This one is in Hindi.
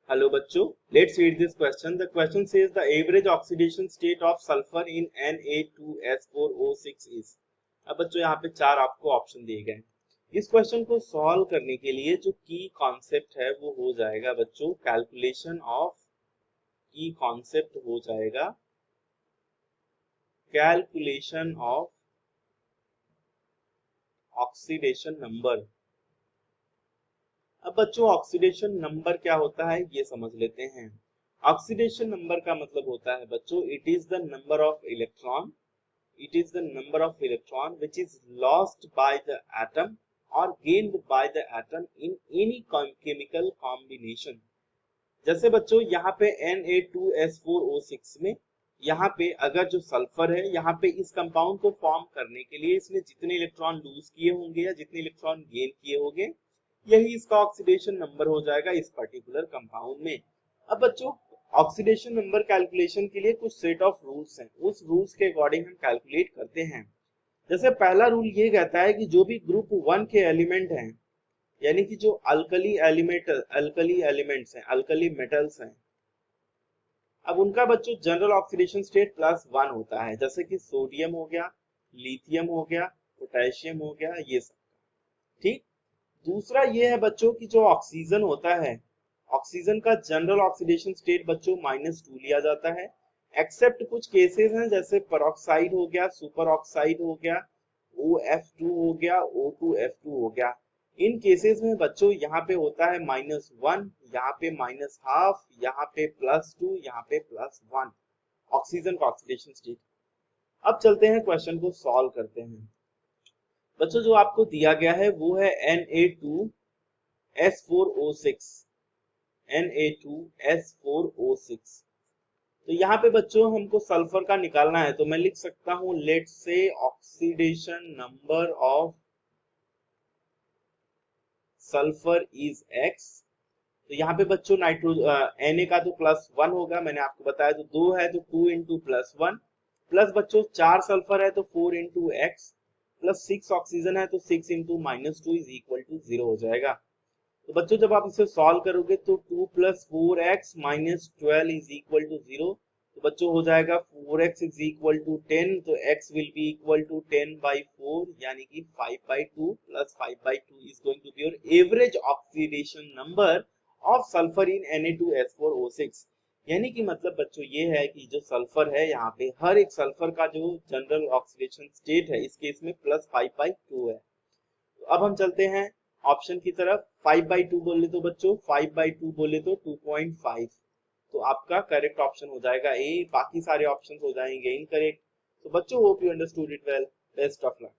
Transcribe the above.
Hello बच्चों, let's read this question. The question says the average oxidation state of sulfur in Na2S4O6 is. अब बच्चों यहाँ पे चार आपको ऑप्शन दिए गए हैं। इस क्वेश्चन को सॉल्व करने के लिए जो की कॉन्सेप्ट है वो हो जाएगा बच्चों कैलकुलेशन ऑफ की कॉन्सेप्ट हो जाएगा कैलकुलेशन ऑफ ऑक्सीडेशन नंबर। अब बच्चों ऑक्सीडेशन नंबर क्या होता है ये समझ लेते हैं। ऑक्सीडेशन नंबर का मतलब होता है बच्चों it is the number of electron, it is the number of electron which is lost by the atom or gained by the atom in any chemical combination। जैसे बच्चों यहाँ पे Na2S4O6 में यहाँ पे अगर जो सल्फर है यहाँ पे इस कंपाउंड को फॉर्म करने के लिए इसने जितने इलेक्ट्रॉन लूज किए होंगे या जितने इलेक्ट्रॉन गेन किए होंगे यही इसका ऑक्सीडेशन नंबर हो जाएगा इस पर्टिकुलर कंपाउंड में। अब बच्चों ऑक्सीडेशन नंबर कैलकुलेशन के लिए कुछ सेट ऑफ रूल्स हैं, उस रूल्स के अकॉर्डिंग हम कैलकुलेट करते हैं। जैसे पहला रूल ये कहता है कि जो भी ग्रुप 1 के एलिमेंट हैं यानी कि जो अल्कली एलिमेंट्स हैं, अल्कली मेटल्स हैं, अब उनका बच्चों जनरल ऑक्सीडेशन स्टेट +1 होता है। जैसे कि सोडियम हो गया, लिथियम हो गया, पोटेशियम हो गया, ये सब। ठीक। दूसरा ये है बच्चों की जो ऑक्सीजन होता है, ऑक्सीजन का जनरल ऑक्सीडेशन स्टेट बच्चों -2 लिया जाता है। एक्सेप्ट कुछ केसेस हैं जैसे पेरोक्साइड हो गया, सुपर ऑक्साइड हो गया, OF2 हो गया, O2F2 हो गया। इन केसेस में बच्चों यहाँ पे होता है -1, यहाँ पे -12, यहाँ पे +2, यहाँ पे +1 ऑक्सीजन का ऑक्सीडेशन स्टेट। अब चलते हैं क्वेश्चन को सॉल्व करते हैं। बच्चों जो आपको दिया गया है वो है Na2S4O6, Na2S4O6। तो यहाँ पे बच्चों हमको सल्फर का निकालना है तो मैं लिख सकता हूँ let's say oxidation number of sulphur is X। तो यहाँ पे बच्चों Na का तो +1 होगा, मैंने आपको बताया। तो 2 है तो 2 इंटू +1 प्लस बच्चों 4 सल्फर है तो 4 इंटू X प्लस 6 ऑक्सीजन है तो 6 इंटू -2 इज इक्वल टू 0 हो जाएगा। तो बच्चों जब आप इसे सॉल्व करोगे तो 2 + 4x - 12 इज इक्वल टू 0। तो बच्चों हो जाएगा 4x इज इक्वल टू 10, तो x will be equal to 10/4 यानी कि 5/2 + 5/2 is going to be your average oxidation number of sulphur in Na2S4O6। यानी कि मतलब बच्चों ये है कि जो सल्फर है यहाँ पे हर एक सल्फर का जो जनरल ऑक्सीडेशन स्टेट है इस केस में +5/2 है। तो अब हम चलते हैं ऑप्शन की तरफ। 5/2 बोले तो बच्चों 5/2 बोले तो 2.5, तो आपका करेक्ट ऑप्शन हो जाएगा ए, बाकी सारे ऑप्शंस हो जाएंगे इनकरेक्ट। तो बच्चों hope you understood it well, best of luck.